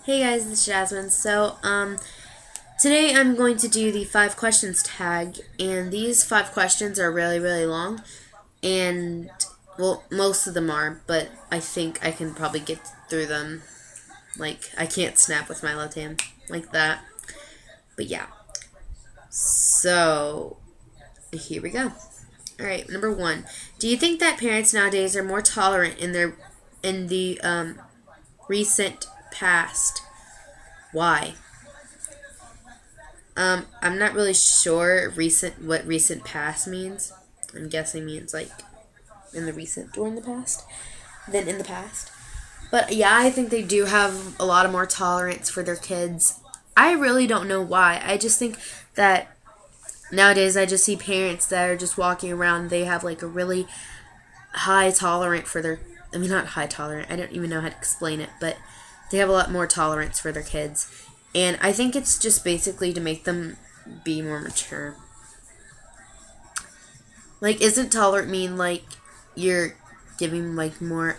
Hey guys, this is Jasmine. Today I'm going to do the 5 questions tag, and these 5 questions are really, really long, and, well, most of them are, but I think I can probably get through them. Like, I can't snap with my left hand like that. But yeah. So, here we go. Alright, number 1. Do you think that parents nowadays are more tolerant in the recent past? Why? I'm not really sure what recent past means. I'm guessing means like in the recent during the past than in the past. But yeah, I think they do have a lot of more tolerance for their kids. I really don't know why. I just think that nowadays I just see parents that are just walking around. They have like a really high tolerant for their. I mean, not high tolerant. I don't even know how to explain it, but they have a lot more tolerance for their kids. And I think it's just basically to make them be more mature. Like, isn't tolerant mean like you're giving like more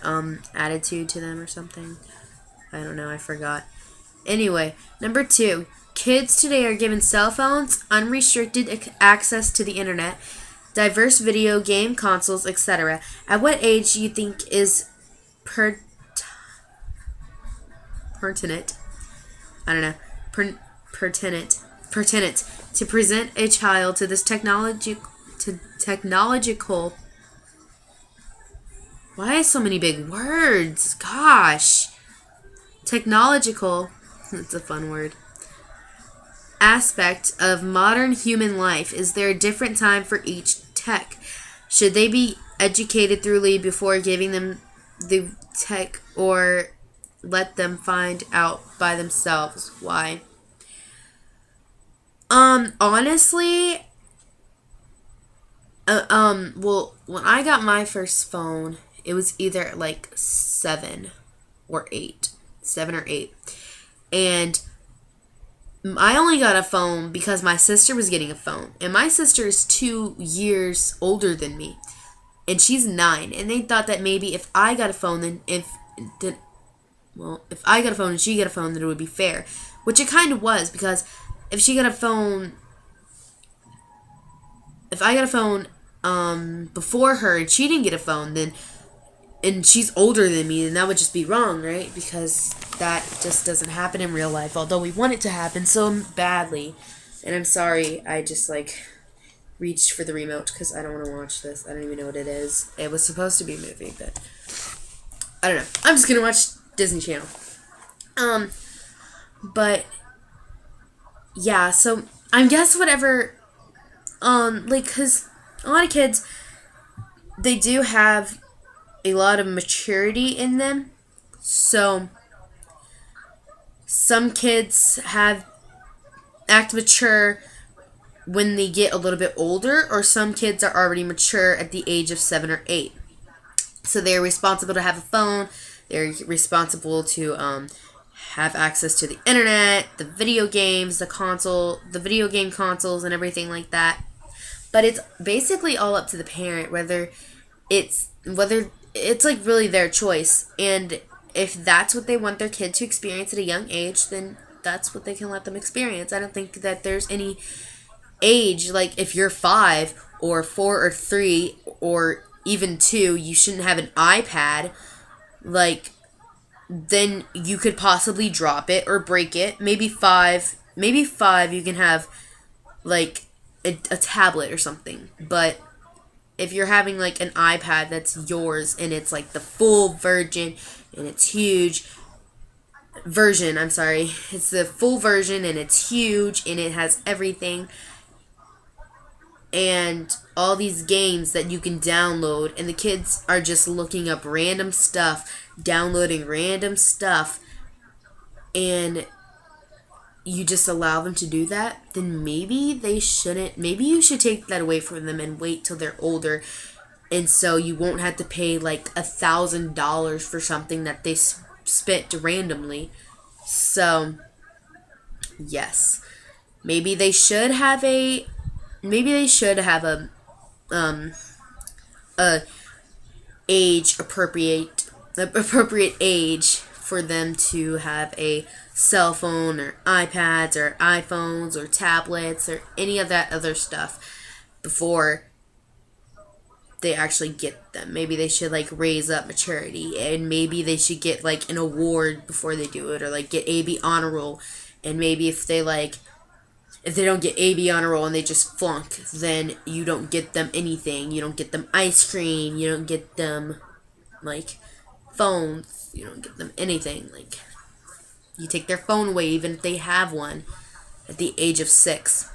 attitude to them or something? I don't know, I forgot. Anyway, number 2. Kids today are given cell phones, unrestricted access to the internet, diverse video game consoles, etc. At what age do you think is pertinent? I don't know. Pertinent to present a child to this technological. Why so many big words? Gosh. Technological. That's a fun word. Aspect of modern human life. Is there a different time for each tech? Should they be educated thoroughly before giving them the tech, or let them find out by themselves? Why? Honestly, well, when I got my first phone, it was either like 7 or 8, and I only got a phone because my sister was getting a phone, and my sister is 2 years older than me, and she's 9, and they thought that maybe if I got a phone, if I got a phone and she got a phone, then it would be fair, which it kind of was, because if she got a phone, if I got a phone before her and she didn't get a phone, then and she's older than me, then that would just be wrong, right? Because that just doesn't happen in real life, although we want it to happen so badly. And I'm sorry, I just like reached for the remote because I don't want to watch this. I don't even know what it is. It was supposed to be a movie, but I don't know. I'm just gonna watch Disney Channel. But yeah, so I guess whatever, like, cause a lot of kids, they do have a lot of maturity in them. So some kids act mature when they get a little bit older, or some kids are already mature at the age of 7 or 8. So they're responsible to have a phone. They're responsible to have access to the internet, the video games, the video game consoles, and everything like that. But it's basically all up to the parent whether it's like really their choice. And if that's what they want their kid to experience at a young age, then that's what they can let them experience. I don't think that there's any age, like if you're 5 or 4 or 3 or even 2, you shouldn't have an iPad. Like, then you could possibly drop it or break it. Maybe 5 you can have like a tablet or something. But if you're having like an iPad that's yours and it's like the full version and it's huge version, I'm sorry, it's the full version and it's huge and it has everything and all these games that you can download, and the kids are just looking up random stuff, downloading random stuff, and you just allow them to do that, then maybe they shouldn't. Maybe you should take that away from them and wait till they're older, and so you won't have to pay like $1,000 for something that they spent randomly. So, yes, maybe they should have a a age appropriate age for them to have a cell phone or iPads or iPhones or tablets or any of that other stuff before they actually get them. Maybe they should like raise up maturity, and maybe they should get like an award before they do it, or like get AB honor roll. And maybe if they don't get AB honor roll and they just flunk, then you don't get them anything. You don't get them ice cream. You don't get them like phones. You don't get them anything. Like, you take their phone away even if they have one at the age of 6.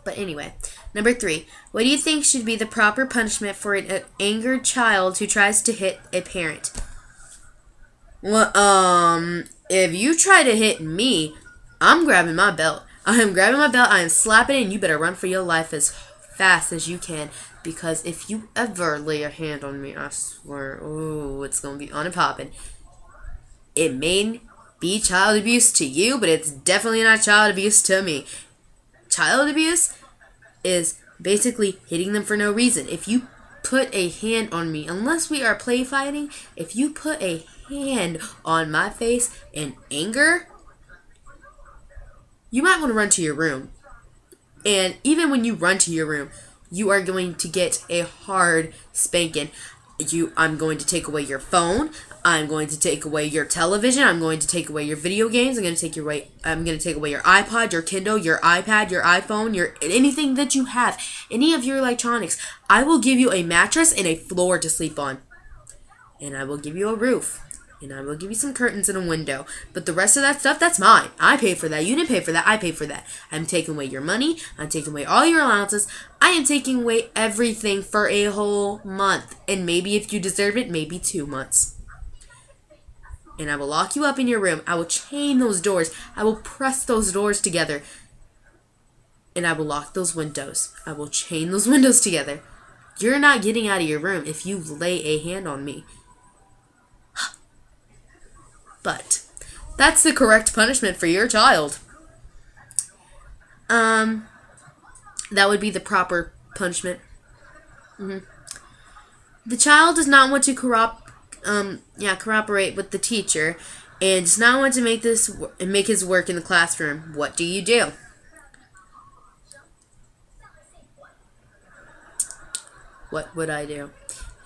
But anyway, number 3. What do you think should be the proper punishment for an angered child who tries to hit a parent? Well, if you try to hit me, I'm grabbing my belt. I am grabbing my belt. I am slapping it, and you better run for your life as fast as you can. Because if you ever lay a hand on me, I swear, ooh, it's gonna be on and popping. It may be child abuse to you, but it's definitely not child abuse to me. Child abuse is basically hitting them for no reason. If you put a hand on me, unless we are play fighting, if you put a hand on my face in anger, you might want to run to your room. And even when you run to your room, you are going to get a hard spanking. I'm going to take away your phone. I'm going to take away your television. I'm going to take away your video games. I'm going to take away your iPod, your Kindle, your iPad, your iPhone, your anything that you have, any of your electronics. I will give you a mattress and a floor to sleep on. And I will give you a roof. And I will give you some curtains and a window. But the rest of that stuff, that's mine. I paid for that. You didn't pay for that. I paid for that. I'm taking away your money. I'm taking away all your allowances. I am taking away everything for a whole month. And maybe if you deserve it, maybe 2 months. And I will lock you up in your room. I will chain those doors. I will press those doors together. And I will lock those windows. I will chain those windows together. You're not getting out of your room if you lay a hand on me. But that's the correct punishment for your child. That would be the proper punishment. The child does not want to cooperate with the teacher, and does not want to make his work in the classroom. What do you do? What would I do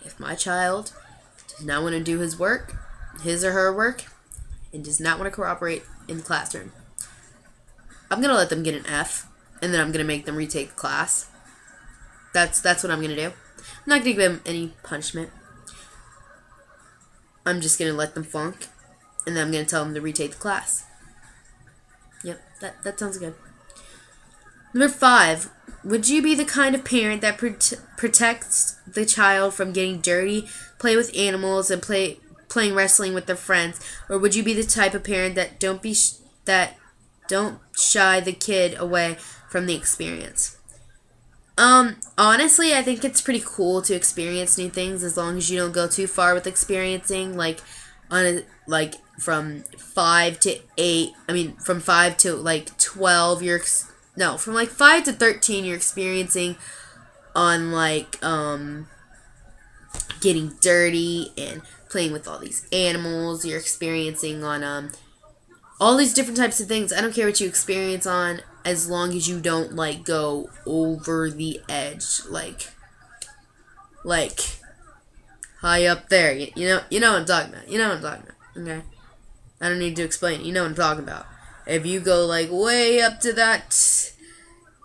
if my child does not want to do his work, his or her work, and does not want to cooperate in the classroom? I'm going to let them get an F, and then I'm going to make them retake the class. That's what I'm going to do. I'm not going to give them any punishment. I'm just going to let them flunk, and then I'm going to tell them to retake the class. Yep, that sounds good. Number 5, would you be the kind of parent that protects the child from getting dirty, play with animals, and playing wrestling with their friends, or would you be the type of parent that don't shy the kid away from the experience? Honestly, I think it's pretty cool to experience new things as long as you don't go too far with experiencing, from 5 to 12 from 5 to 13 you're experiencing on getting dirty and playing with all these animals. You're experiencing on all these different types of things. I don't care what you experience on, as long as you don't go over the edge, like high up there. You know what I'm talking about. Okay, I don't need to explain it. You know what I'm talking about. If you go way up to that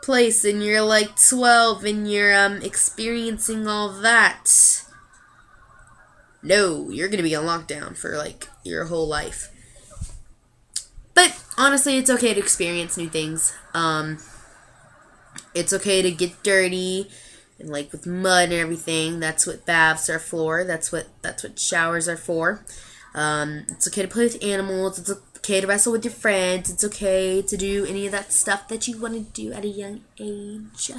place and you're 12 and you're experiencing all that, no, you're gonna be on lockdown for your whole life. But honestly, it's okay to experience new things. It's okay to get dirty and with mud and everything. That's what baths are for. That's what showers are for. It's okay to play with animals. It's okay to wrestle with your friends. It's okay to do any of that stuff that you want to do at a young age.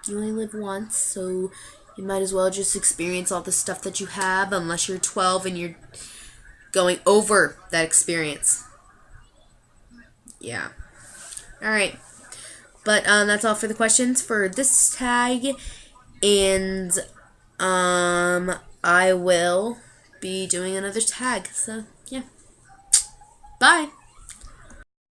You only live once, so you might as well just experience all the stuff that you have, unless you're 12 and you're going over that experience. Yeah. Alright. But that's all for the questions for this tag. And I will be doing another tag. So, yeah. Bye.